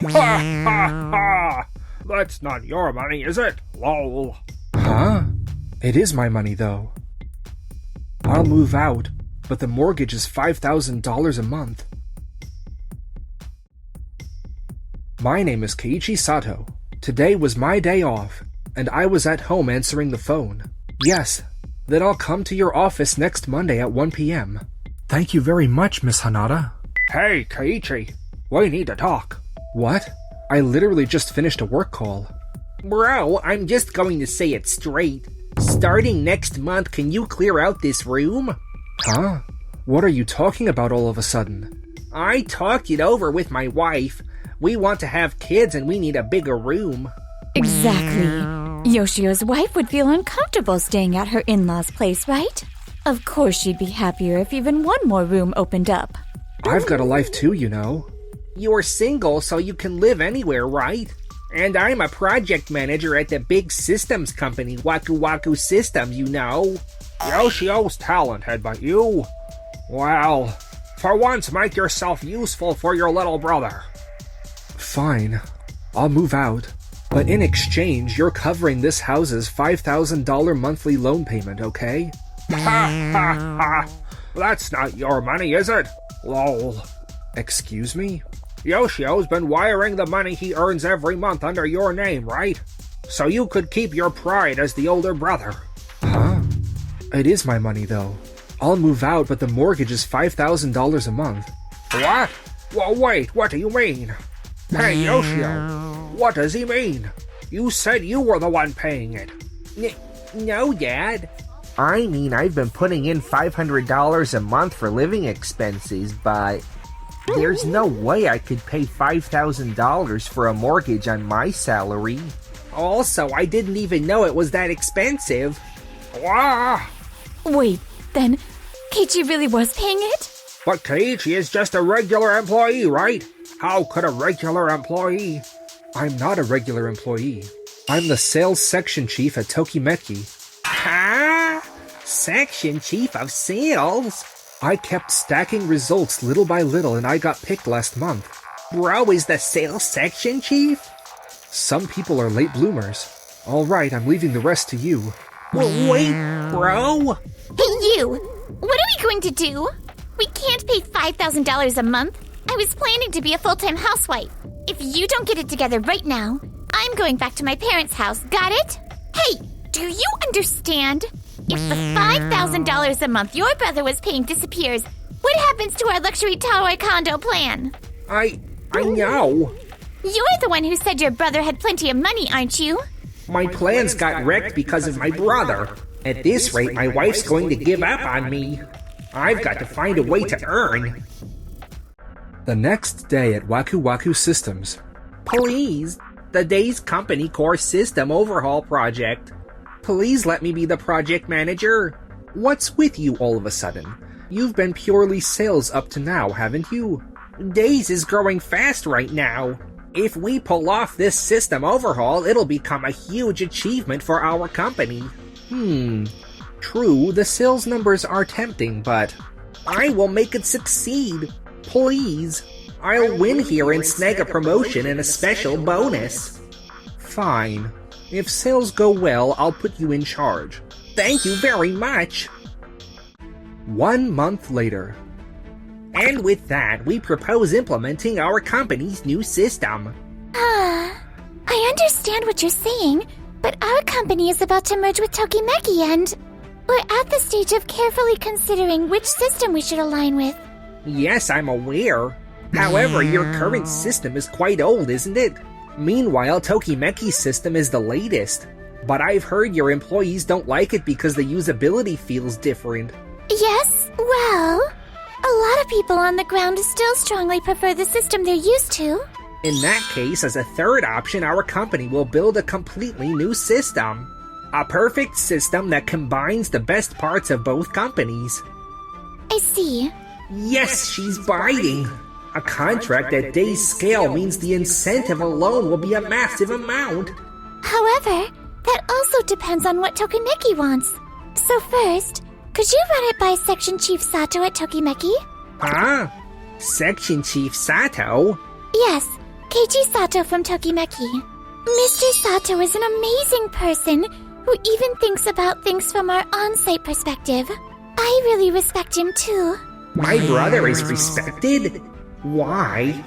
Ha ha ha! That's not your money, is it? Lol. Huh? It is my money, though. I'll move out, but the mortgage is $5,000 a month. My name is Keiichi Sato. Today was my day off, and I was at home answering the phone. Yes, then I'll come to your office next Monday at 1 p.m. Thank you very much, Miss Hanada. Hey, Keiichi. We need to talk. What? I literally just finished a work call. Bro, I'm just going to say it straight. Starting next month, can you clear out this room? Huh? What are you talking about all of a sudden? I talked it over with my wife. We want to have kids and we need a bigger room. Exactly. Yoshio's wife would feel uncomfortable staying at her in-laws' place, right? Of course she'd be happier if even one more room opened up. I've got a life too, you know. You're single, so you can live anywhere, right? And I'm a project manager at the big systems company, Waku Waku Systems, you know. Yoshio's talented, but you... Well, for once make yourself useful for your little brother. Fine. I'll move out. But in exchange, you're covering this house's $5,000 monthly loan payment, okay? Ha ha ha! That's not your money, is it? Lol. Excuse me? Yoshio's been wiring the money he earns every month under your name, right? So you could keep your pride as the older brother. Huh? It is my money, though. I'll move out, but the mortgage is $5,000 a month. What? Well, wait, what do you mean? Hey, Yoshio, what does he mean? You said you were the one paying it. No, Dad. I mean, I've been putting in $500 a month for living expenses, but there's no way I could pay $5,000 for a mortgage on my salary. Also, I didn't even know it was that expensive. Wah! Wait, then Keiichi really was paying it? But Keiichi is just a regular employee, right? How could a regular employee... I'm not a regular employee. I'm the sales section chief at Tokimeki. Huh? Section chief of sales? I kept stacking results little by little and I got picked last month. Bro is the sales section chief? Some people are late bloomers. Alright, I'm leaving the rest to you. Well, wait, bro? Hey, you! What are we going to do? We can't pay $5,000 a month. I was planning to be a full-time housewife. If you don't get it together right now, I'm going back to my parents' house. Got it? Hey, do you understand? If the $5,000 a month your brother was paying disappears, what happens to our luxury tower condo plan? I know. You're the one who said your brother had plenty of money, aren't you? My plans got wrecked because of my brother. At this rate, my wife's going to give up on me. I've got to find a way to earn. The next day at Waku Waku Systems. Please, the day's company core system overhaul project. Please let me be the project manager. What's with you all of a sudden? You've been purely sales up to now, haven't you? Days is growing fast right now. If we pull off this system overhaul, it'll become a huge achievement for our company. True, the sales numbers are tempting, but... I will make it succeed. Please. I'll win here and snag a promotion and a special bonus. Fine. If sales go well, I'll put you in charge. Thank you very much. 1 month later. And with that, we propose implementing our company's new system. I understand what you're saying, but our company is about to merge with Tokimeki and we're at the stage of carefully considering which system we should align with. Yes, I'm aware. However, your current system is quite old, isn't it? Meanwhile, Tokimeki's system is the latest. But I've heard your employees don't like it because the usability feels different. Yes, well, a lot of people on the ground still strongly prefer the system they're used to. In that case, as a third option, our company will build a completely new system. A perfect system that combines the best parts of both companies. I see. Yes, she's biting. A contract at day's scale means the incentive alone will be a massive amount. However, that also depends on what Tokimeki wants. So first, could you run it by Section Chief Sato at Tokimeki? Huh? Section Chief Sato? Yes, Keiichi Sato from Tokimeki. Mr. Sato is an amazing person who even thinks about things from our on-site perspective. I really respect him too. My brother is respected? Why?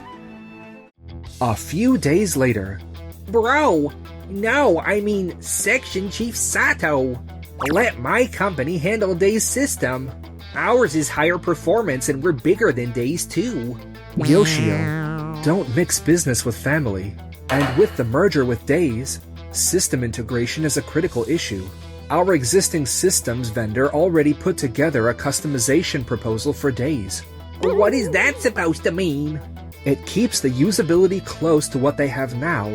A few days later, Bro, no, I mean Section Chief Sato. Let my company handle Day's system. Ours is higher performance and we're bigger than Day's too. Yoshio, don't mix business with family. And with the merger with Days, system integration is a critical issue. Our existing systems vendor already put together a customization proposal for Days. What is that supposed to mean? It keeps the usability close to what they have now,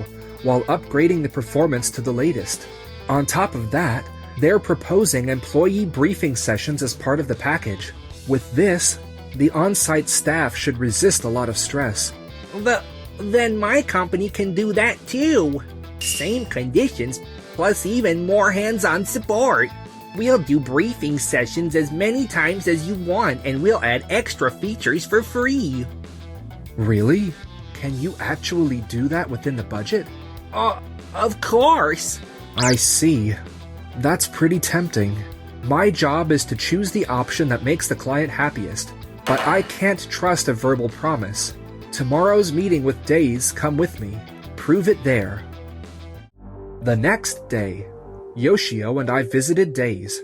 while upgrading the performance to the latest. On top of that, they're proposing employee briefing sessions as part of the package. With this, the on-site staff should resist a lot of stress. Then my company can do that too. Same conditions, plus even more hands-on support. We'll do briefing sessions as many times as you want, and we'll add extra features for free. Really? Can you actually do that within the budget? Of course. I see. That's pretty tempting. My job is to choose the option that makes the client happiest, but I can't trust a verbal promise. Tomorrow's meeting with Days, come with me. Prove it there. The next day, Yoshio and I visited Days.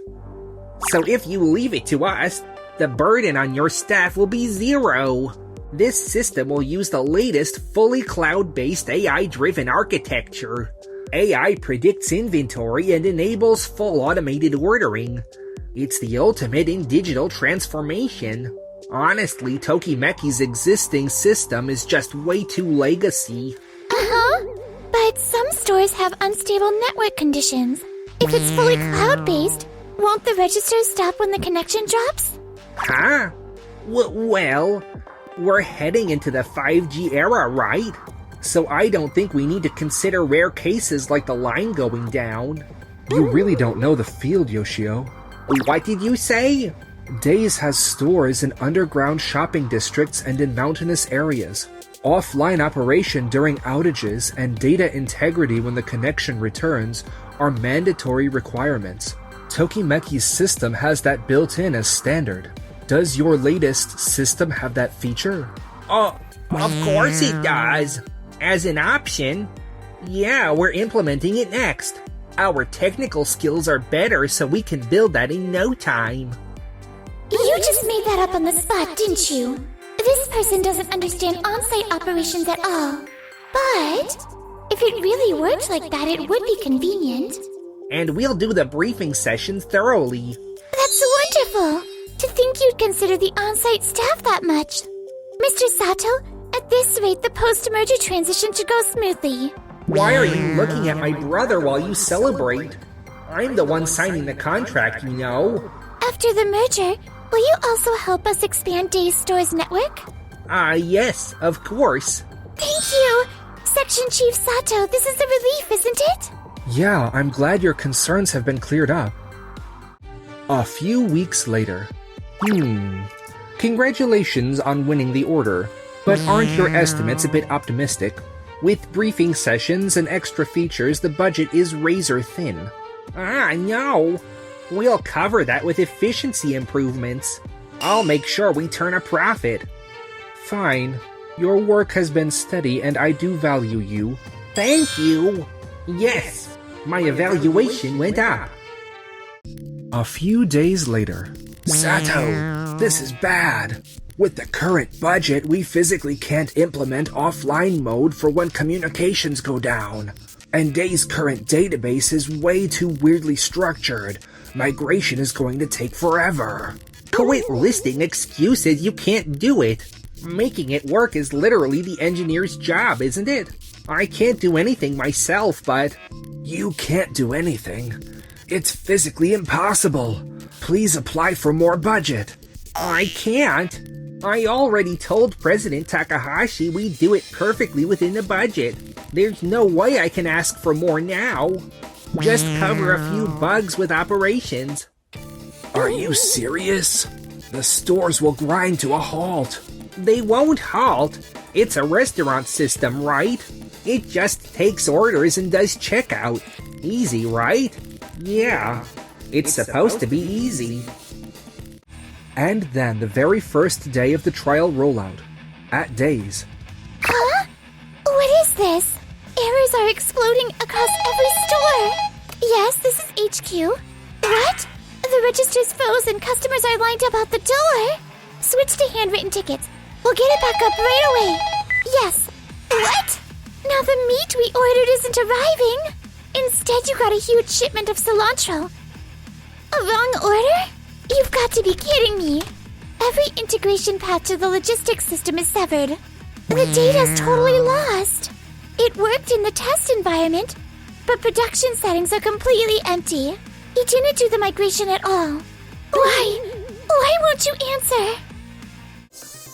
So if you leave it to us, the burden on your staff will be zero. This system will use the latest fully cloud-based AI-driven architecture. AI predicts inventory and enables full automated ordering. It's the ultimate in digital transformation. Honestly, Tokimeki's existing system is just way too legacy. But some stores have unstable network conditions. If it's fully cloud-based, won't the registers stop when the connection drops? Huh? Well, we're heading into the 5G era, right? So I don't think we need to consider rare cases like the line going down. You really don't know the field, Yoshio. What did you say? Days has stores in underground shopping districts and in mountainous areas. Offline operation during outages and data integrity when the connection returns are mandatory requirements. Tokimeki's system has that built in as standard. Does your latest system have that feature? Of course it does. As an option, yeah, we're implementing it next. Our technical skills are better, so we can build that in no time. You just made that up on the spot, didn't you? This person doesn't understand on-site operations at all. But if it really worked like that, it would be convenient. And we'll do the briefing sessions thoroughly. That's wonderful! To think you'd consider the on-site staff that much. Mr. Sato, at this rate, the post-merger transition should go smoothly. Why are you looking at my brother while you celebrate? I'm the one signing the contract, you know. After the merger, will you also help us expand Days Store's network? Yes, of course. Thank you! Section Chief Sato, this is a relief, isn't it? Yeah, I'm glad your concerns have been cleared up. A few weeks later. Congratulations on winning the order, but aren't your estimates a bit optimistic? With briefing sessions and extra features, the budget is razor thin. No. We'll cover that with efficiency improvements. I'll make sure we turn a profit. Fine. Your work has been steady and I do value you. Thank you. Yes, my evaluation went up. A few days later. Sato, this is bad. With the current budget, we physically can't implement offline mode for when communications go down. And Day's current database is way too weirdly structured. Migration is going to take forever. Quit listing excuses, you can't do it. Making it work is literally the engineer's job, isn't it? I can't do anything myself, but... You can't do anything. It's physically impossible. Please apply for more budget. I can't. I already told President Takahashi we'd do it perfectly within the budget. There's no way I can ask for more now. Just cover a few bugs with operations. Are you serious? The stores will grind to a halt. They won't halt. It's a restaurant system, right? It just takes orders and does checkout. Easy, right? Yeah, it's supposed to be easy. And then the very first day of the trial rollout, at Days. Huh? What is this? Errors are exploding across every store. Yes, this is HQ. What? The register's froze and customers are lined up out the door. Switch to handwritten tickets. We'll get it back up right away. Yes. What? Now the meat we ordered isn't arriving. Instead, you got a huge shipment of cilantro. A wrong order? You've got to be kidding me. Every integration path to the logistics system is severed. The data's totally lost. It worked in the test environment, but production settings are completely empty. You didn't do the migration at all. Why? Why won't you answer?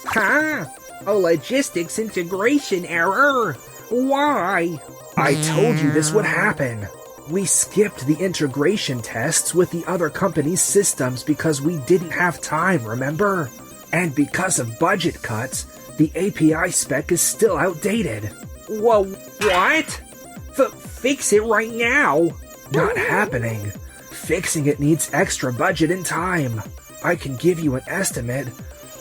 Huh? A logistics integration error? Why? I told you this would happen. We skipped the integration tests with the other company's systems because we didn't have time, remember? And because of budget cuts, the API spec is still outdated. Whoa, what? Fix it right now. Not happening. Fixing it needs extra budget and time. I can give you an estimate,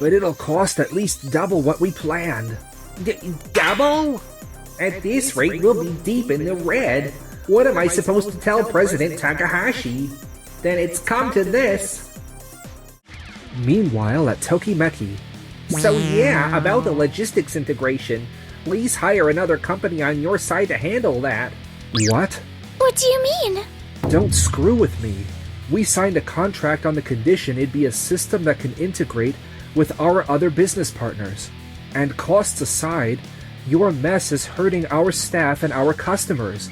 but it'll cost at least double what we planned. Double? At this rate, we'll be deep in the red. What am I supposed to tell President Takahashi? Then it's come to this. Meanwhile, at Tokimeki. So yeah, about the logistics integration. Please hire another company on your side to handle that. What? What do you mean? Don't screw with me. We signed a contract on the condition it'd be a system that can integrate with our other business partners. And costs aside, your mess is hurting our staff and our customers.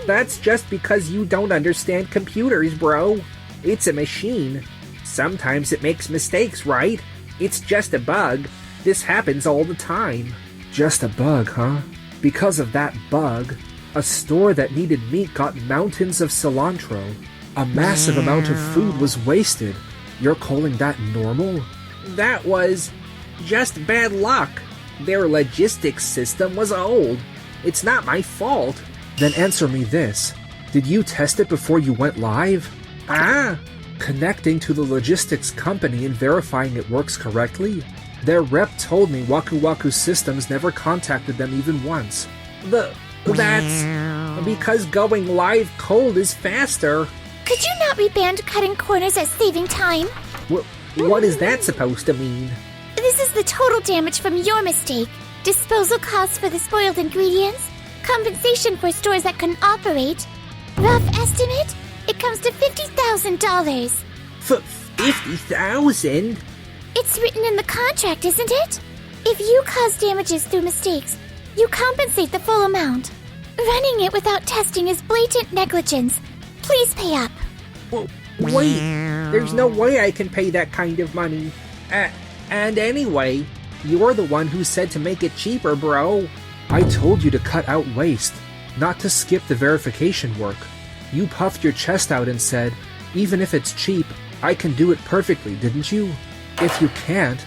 That's just because you don't understand computers, bro. It's a machine. Sometimes it makes mistakes, right? It's just a bug. This happens all the time. Just a bug, huh? Because of that bug, a store that needed meat got mountains of cilantro. A massive amount of food was wasted. You're calling that normal? That was just bad luck. Their logistics system was old. It's not my fault. Then answer me this. Did you test it before you went live? Connecting to the logistics company and verifying it works correctly? Their rep told me Waku Waku Systems never contacted them even once. That's because going live cold is faster. Could you not reband cutting corners as saving time? What is that supposed to mean? This is the total damage from your mistake. Disposal costs for the spoiled ingredients, compensation for stores that couldn't operate. Rough estimate? It comes to $50,000. $50,000? It's written in the contract, isn't it? If you cause damages through mistakes, you compensate the full amount. Running it without testing is blatant negligence. Please pay up. Wait, there's no way I can pay that kind of money. And anyway, you're the one who said to make it cheaper, bro. I told you to cut out waste, not to skip the verification work. You puffed your chest out and said, even if it's cheap, I can do it perfectly, didn't you? If you can't,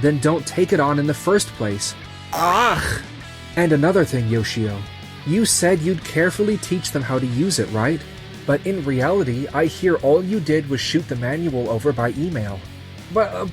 then don't take it on in the first place. Ugh! And another thing, Yoshio. You said you'd carefully teach them how to use it, right? But in reality, I hear all you did was shoot the manual over by email. But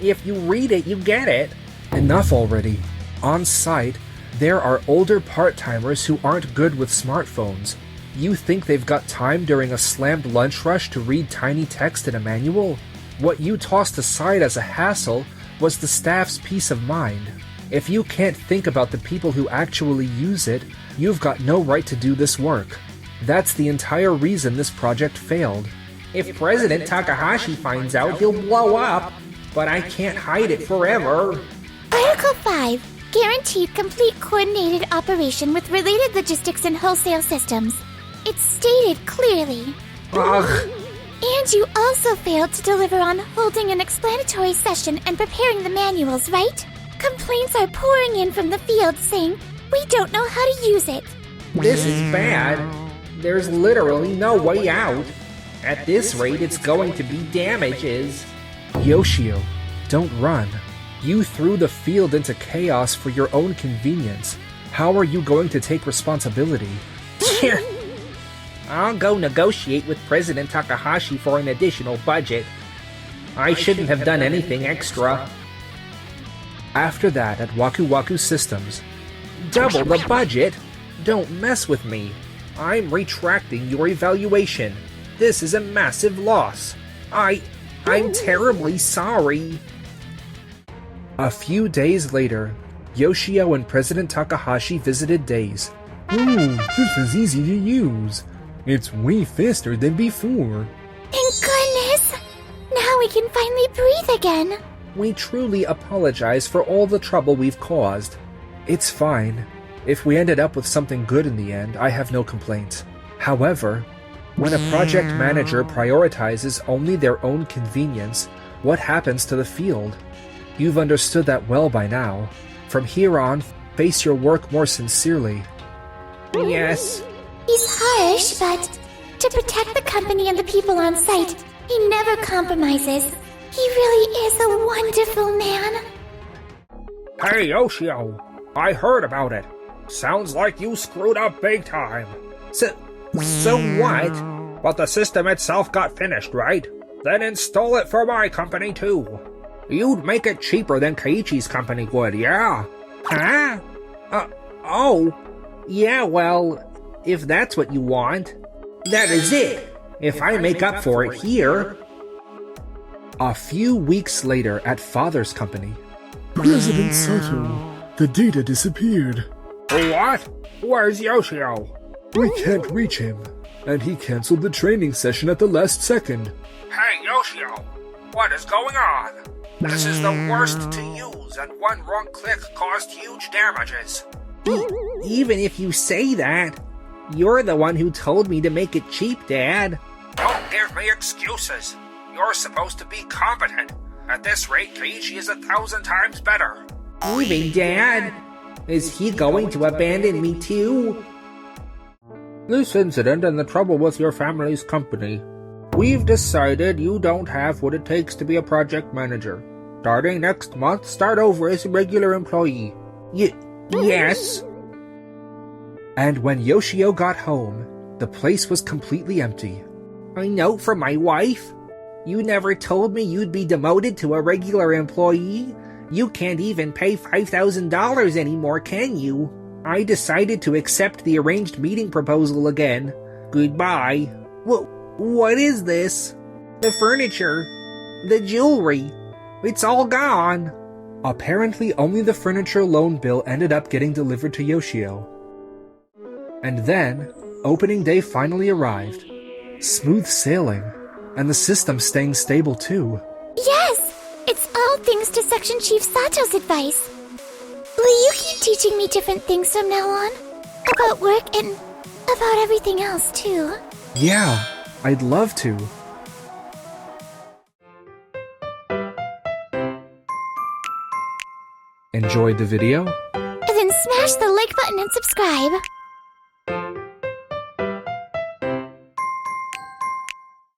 if you read it, you get it. Enough already. On site, there are older part-timers who aren't good with smartphones. You think they've got time during a slammed lunch rush to read tiny text in a manual? What you tossed aside as a hassle was the staff's peace of mind. If you can't think about the people who actually use it, you've got no right to do this work. That's the entire reason this project failed. If President Takahashi finds out, he'll blow up. But I can't hide it forever. Article 5. Guaranteed complete coordinated operation with related logistics and wholesale systems. It's stated clearly. Ugh. And you also failed to deliver on holding an explanatory session and preparing the manuals, right? Complaints are pouring in from the field saying, we don't know how to use it. This is bad. There's literally no way out. At this rate, it's going to be damages. Yoshio, don't run. You threw the field into chaos for your own convenience. How are you going to take responsibility? I'll go negotiate with President Takahashi for an additional budget. I shouldn't have done anything extra. After that, at Waku Waku Systems, double the budget? Don't mess with me. I'm retracting your evaluation. This is a massive loss. I'm terribly sorry. A few days later, Yoshio and President Takahashi visited Days. This is easy to use. It's way faster than before. Thank goodness! Now we can finally breathe again. We truly apologize for all the trouble we've caused. It's fine. If we ended up with something good in the end, I have no complaints. However, when a project manager prioritizes only their own convenience, what happens to the field? You've understood that well by now. From here on, face your work more sincerely. Yes. He's harsh, but to protect the company and the people on site, he never compromises. He really is a wonderful man. Hey, Yoshio, I heard about it. Sounds like you screwed up big time. So what? But the system itself got finished, right? Then install it for my company too. You'd make it cheaper than Keiichi's company would, yeah? Huh? Oh. Yeah, well, if that's what you want, that is it. If I make up for it here. A few weeks later at Father's company. President Sato, the data disappeared. What? Where's Yoshio? We can't reach him, and he canceled the training session at the last second. Hey, Yoshio, what is going on? This is the worst to use, and one wrong click caused huge damages. Even if you say that, you're the one who told me to make it cheap, Dad. Don't give me excuses. You're supposed to be competent. At this rate, Keiichi is 1,000 times better. Leaving Dad? Is he going to abandon me too? This incident and the trouble with your family's company. We've decided you don't have what it takes to be a project manager. Starting next month, start over as a regular employee. Yes. And when Yoshio got home, the place was completely empty. A note from my wife? You never told me you'd be demoted to a regular employee. You can't even pay $5,000 anymore, can you? I decided to accept the arranged meeting proposal again. Goodbye. What is this? The furniture. The jewelry. It's all gone. Apparently only the furniture loan bill ended up getting delivered to Yoshio. And then, opening day finally arrived. Smooth sailing, and the system staying stable too. Yes! It's all thanks to Section Chief Sato's advice. Will you keep teaching me different things from now on? About work and about everything else too? Yeah, I'd love to. Enjoyed the video? Then smash the like button and subscribe.